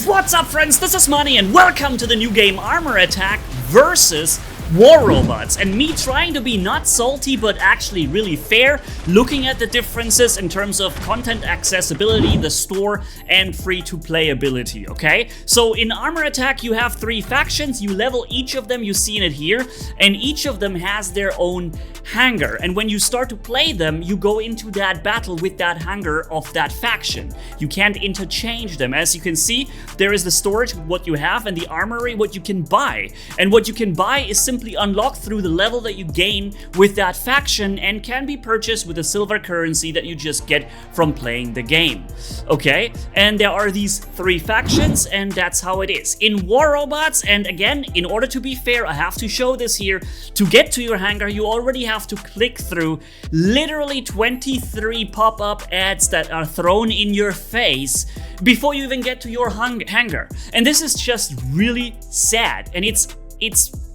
What's up, friends? This is Manni and welcome to the new game Armor Attack versus War Robots, and me trying to be not salty but actually really fair, looking at the differences in terms of content accessibility, the store, and free-to-play ability, okay? So in Armor Attack you have 3 factions, you level each of them, you've seen it here, and each of them has their own hangar, and when you start to play them, you go into that battle with that hangar of that faction. You can't interchange them. As you can see, there is the storage, what you have, and the armory, what you can buy, and what you can buy is simply unlocked through the level that you gain with that faction and can be purchased with the silver currency that you just get from playing the game. Okay, and there are these 3 factions, and that's how it is. In War Robots, and again, in order to be fair, I have to show this here, to get to your hangar, you already have to click through literally 23 pop-up ads that are thrown in your face before you even get to your hangar. And this is just really sad, and it's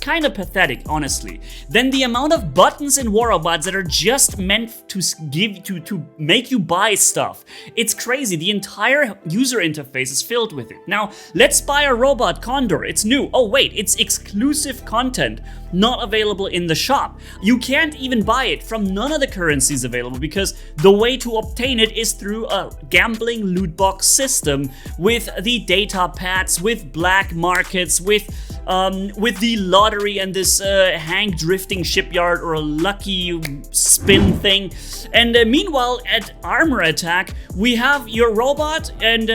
kind of pathetic, honestly. Then the amount of buttons in War Robots that are just meant to to make you buy stuff. It's crazy. The entire user interface is filled with it. Now, let's buy a robot Condor. It's new. Oh wait, it's exclusive content, not available in the shop. You can't even buy it from none of the currencies available because the way to obtain it is through a gambling loot box system with the data pads, with black markets, with the lottery and this hang drifting shipyard or a lucky spin thing. And meanwhile, at Armor Attack, we have your robot, and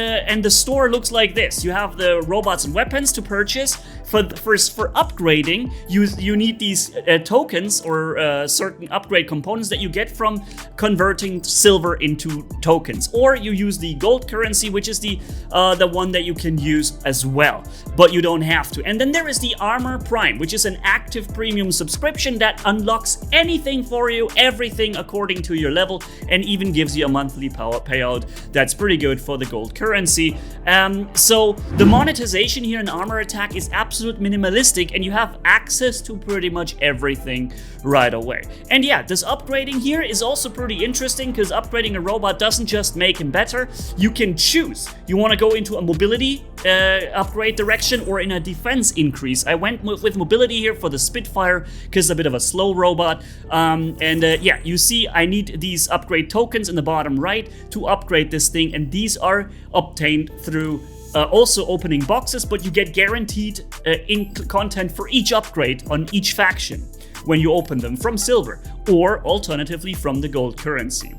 the store looks like this. You have the robots and weapons to purchase. For upgrading, you need these tokens or certain upgrade components that you get from converting silver into tokens, or you use the gold currency, which is the one that you can use as well, but you don't have to. And then there is the Armor Prime, which is an active premium subscription that unlocks anything for you, everything according to your level, and even gives you a monthly payout. That's pretty good for the gold currency. So the monetization here in Armor Attack is absolute minimalistic, and you have access to pretty much everything right away. And yeah, this upgrading here is also pretty interesting because upgrading a robot doesn't just make him better. You can choose. You want to go into a mobility upgrade direction or in a defense increase. I went with mobility here for the Spitfire because it's a bit of a slow robot. Yeah, you see I need these upgrade tokens in the bottom right to upgrade this thing, and these are obtained through also opening boxes, but you get guaranteed content for each upgrade on each faction when you open them from silver, or alternatively from the gold currency.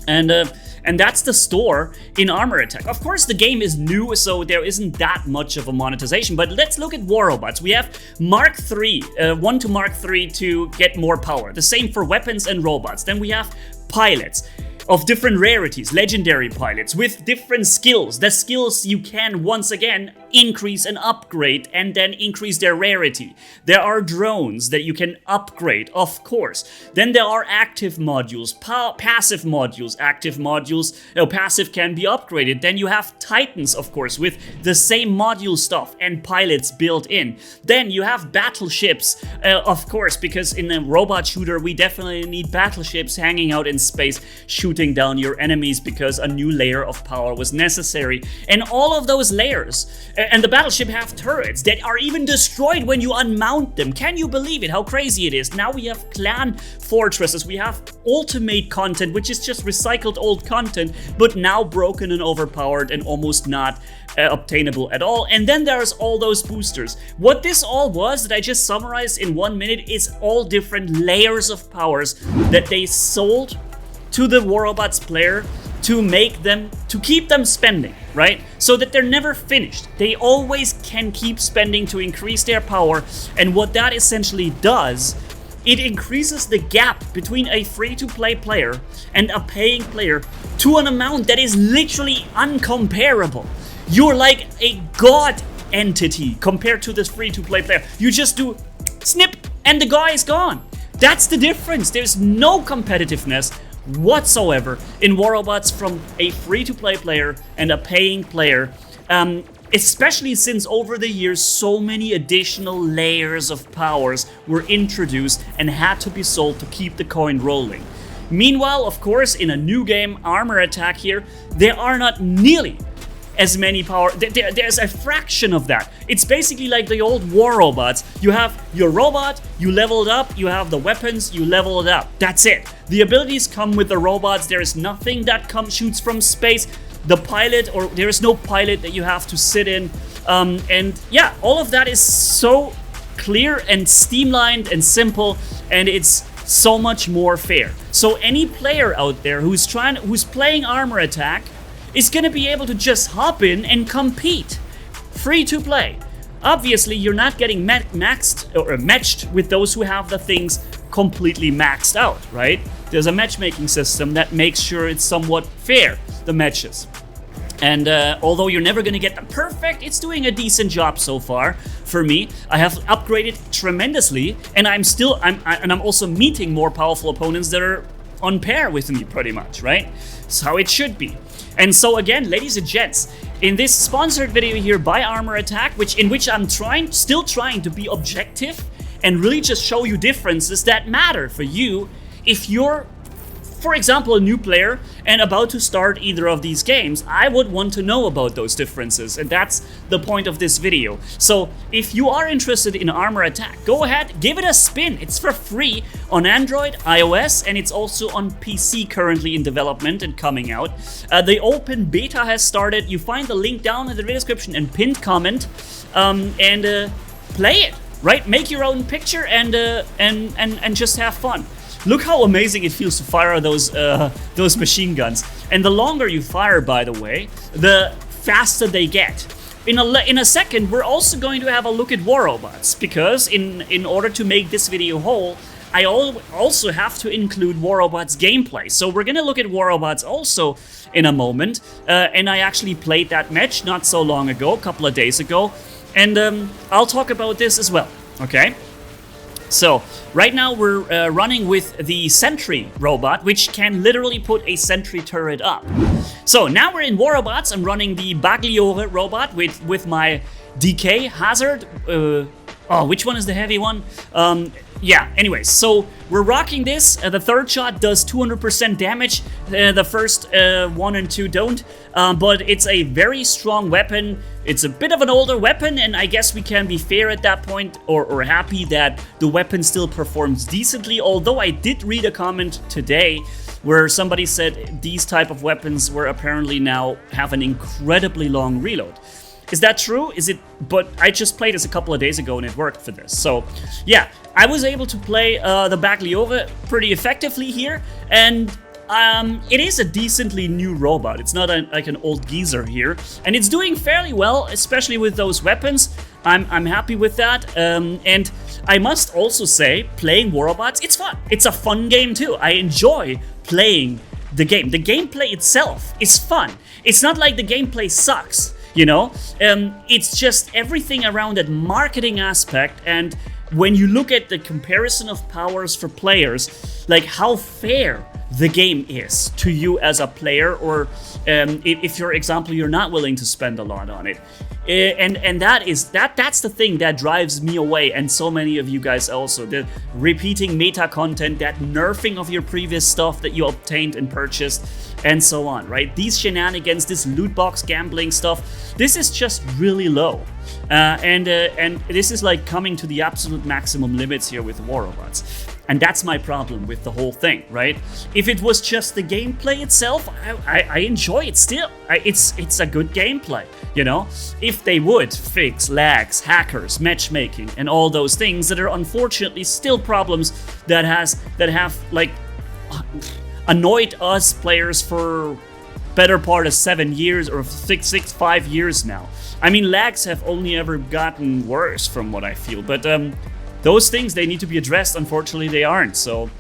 And that's the store in Armor Attack. Of course, the game is new, so there isn't that much of a monetization, but let's look at War Robots. We have Mark III, 1 to Mark III to get more power. The same for weapons and robots. Then we have pilots of different rarities, legendary pilots with different skills. The skills you can once again increase and upgrade and then increase their rarity. There are drones that you can upgrade, of course. Then there are active modules, passive modules, active modules, passive can be upgraded. Then you have titans, of course, with the same module stuff and pilots built in. Then you have battleships, of course, because in a robot shooter we definitely need battleships hanging out in space, shooting down your enemies because a new layer of power was necessary. And all of those layers, and the battleship have turrets that are even destroyed when you unmount them. Can you believe it? How crazy it is. Now we have clan fortresses, we have ultimate content, which is just recycled old content, but now broken and overpowered and almost not obtainable at all. And then there's all those boosters. What this all was that I just summarized in 1 minute is all different layers of powers that they sold to the War Robots player to keep them spending, right? So that they're never finished. They always can keep spending to increase their power, and what that essentially does, it increases the gap between a free-to-play player and a paying player to an amount that is literally uncomparable. You're like a god entity compared to this free-to-play player. You just do snip and the guy is gone. That's the difference. There's no competitiveness whatsoever in War Robots from a free-to-play player and a paying player, especially since over the years so many additional layers of powers were introduced and had to be sold to keep the coin rolling. Meanwhile, of course, in a new game, Armor Attack here, there are not nearly as many power. There's a fraction of that. It's basically like the old war robots. You have your robot, you level it up, you have the weapons, you level it up. That's it. The abilities come with the robots. There is nothing that shoots from space. The pilot, or there is no pilot that you have to sit in. And yeah, all of that is so clear and streamlined and simple, and it's so much more fair. So any player out there who's playing Armor Attack is gonna be able to just hop in and compete. Free to play. Obviously, you're not getting maxed or matched with those who have the things completely maxed out, right? There's a matchmaking system that makes sure it's somewhat fair, the matches. And although you're never gonna get the perfect, it's doing a decent job so far for me. I have upgraded tremendously, and I'm also meeting more powerful opponents that are on par with me, pretty much, right? It's how it should be. And so again, ladies and gents, in this sponsored video here by Armor Attack, in which I'm still trying to be objective and really just show you differences that matter for you if you're, for example, a new player and about to start either of these games. I would want to know about those differences, and that's the point of this video. So if you are interested in Armor Attack, go ahead, give it a spin. It's for free on Android, iOS, and it's also on PC currently in development and coming out. The open beta has started. You find the link down in the video description and pinned comment, and play it, right? Make your own picture and just have fun. Look how amazing it feels to fire those machine guns. And the longer you fire, by the way, the faster they get. In a second, we're also going to have a look at war robots, because in order to make this video whole, I also have to include war robots gameplay. So we're gonna look at war robots also in a moment. And I actually played that match not so long ago, a couple of days ago. And I'll talk about this as well, okay? So, right now we're running with the Sentry robot, which can literally put a sentry turret up. So, now we're in War Robots. I'm running the Bagliore robot with my DK Hazard. Which one is the heavy one? Yeah, anyways, so we're rocking this. The third shot does 200% damage. The first 1 and 2 don't. But it's a very strong weapon. It's a bit of an older weapon, and I guess we can be fair at that point, or happy that the weapon still performs decently. Although I did read a comment today where somebody said these type of weapons were apparently now have an incredibly long reload. Is that true? Is it? But I just played this a couple of days ago and it worked for this. So yeah, I was able to play the Bagliore pretty effectively here, and it is a decently new robot. It's not like an old geezer here, and it's doing fairly well, especially with those weapons. I'm happy with that, and I must also say, playing War Robots, it's fun. It's a fun game too. I enjoy playing the game. The gameplay itself is fun. It's not like the gameplay sucks. You know, it's just everything around that marketing aspect. And when you look at the comparison of powers for players, like how fair the game is to you as a player, or if, for example, you're not willing to spend a lot on it. And that's the thing that drives me away, and so many of you guys also. The repeating meta content, that nerfing of your previous stuff that you obtained and purchased, and so on, right? These shenanigans, this loot box gambling stuff, this is just really low. And this is like coming to the absolute maximum limits here with War Robots. And that's my problem with the whole thing, right? If it was just the gameplay itself, I enjoy it still. It's a good gameplay, you know? If they would fix lags, hackers, matchmaking, and all those things that are unfortunately still problems that have like annoyed us players for better part of 7 years or 5 years now. I mean, lags have only ever gotten worse from what I feel, but those things, they need to be addressed. Unfortunately, they aren't. So,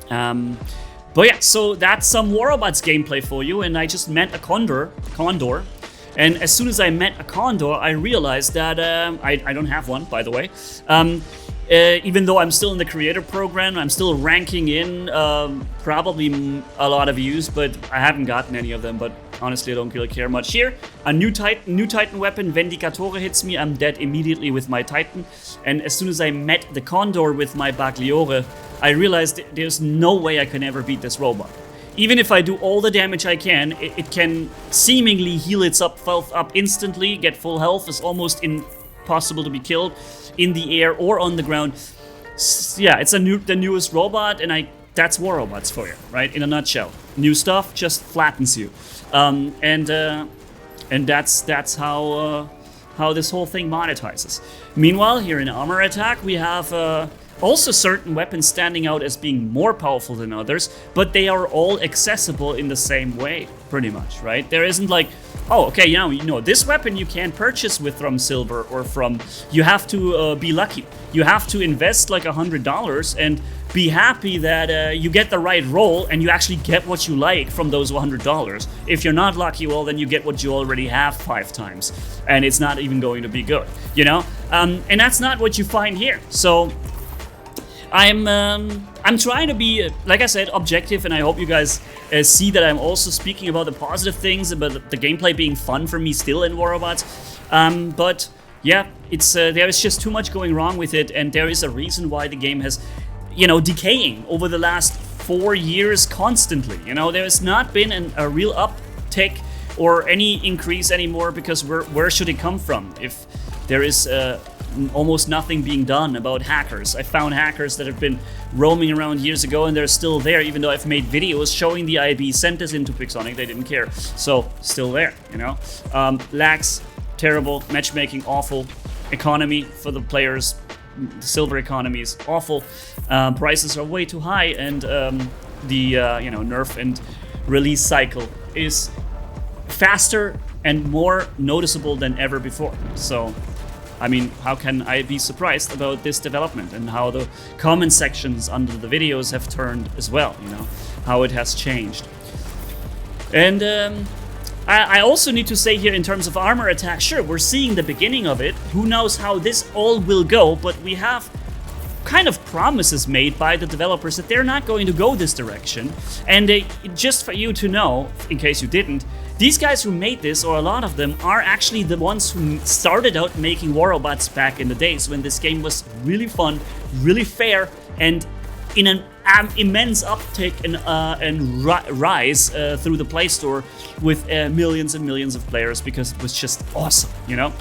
but yeah, so that's some War Robots gameplay for you. And I just met a Condor. And as soon as I met a Condor, I realized that I don't have one, by the way. Even though I'm still in the creator program, I'm still ranking in probably a lot of views, but I haven't gotten any of them. But honestly, I don't really care much here. A new Titan weapon, Vendicatore, hits me. I'm dead immediately with my Titan. And as soon as I met the Condor with my Bagliore, I realized there's no way I can ever beat this robot. even if I do all the damage I can, it can seemingly heal itself up instantly. Get full health is almost impossible to be killed in the air or on the ground. Yeah, it's the newest robot, and that's War Robots for you, right? In a nutshell, new stuff just flattens you, and that's how this whole thing monetizes. Meanwhile, here in Armor Attack, we have also certain weapons standing out as being more powerful than others, but they are all accessible in the same way, pretty much, right? There isn't like, oh, okay, you know, this weapon you can't purchase from silver or from, you have to be lucky. You have to invest like $100 and be happy that you get the right roll and you actually get what you like from those $100. If you're not lucky, well, then you get what you already have 5 times, and it's not even going to be good, you know? And that's not what you find here. So I'm trying to be, like I said, objective, and I hope you guys see that I'm also speaking about the positive things, about the gameplay being fun for me still in War Robots. But yeah, it's there is just too much going wrong with it, and there is a reason why the game has, you know, decaying over the last 4 years constantly. You know, there has not been a real uptick or any increase anymore, because where should it come from if there is almost nothing being done about hackers? I found hackers that have been roaming around years ago, and they're still there, even though I've made videos showing the IB sent us into Pixonic. They didn't care, so still there, you know. Lags, terrible, matchmaking awful, economy for the players, the silver economy is awful, prices are way too high, and the you know, nerf and release cycle is faster and more noticeable than ever before. So I mean, how can I be surprised about this development, and how the comment sections under the videos have turned as well, you know, how it has changed. And I also need to say here, in terms of Armor Attack, sure, we're seeing the beginning of it. Who knows how this all will go, but we have kind of promises made by the developers that they're not going to go this direction. And just for you to know, in case you didn't, these guys who made this, or a lot of them, are actually the ones who started out making War Robots back in the days when this game was really fun, really fair, and in an immense uptick and rise through the Play Store with millions and millions of players, because it was just awesome, you know?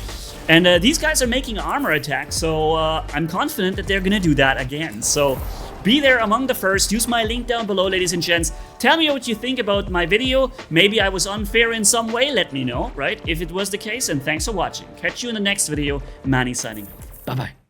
And these guys are making Armor Attack, so I'm confident that they're gonna do that again. So be there among the first. Use my link down below, ladies and gents. Tell me what you think about my video. Maybe I was unfair in some way. Let me know, right? If it was the case, and thanks for watching. Catch you in the next video. Manni signing out. Bye-bye.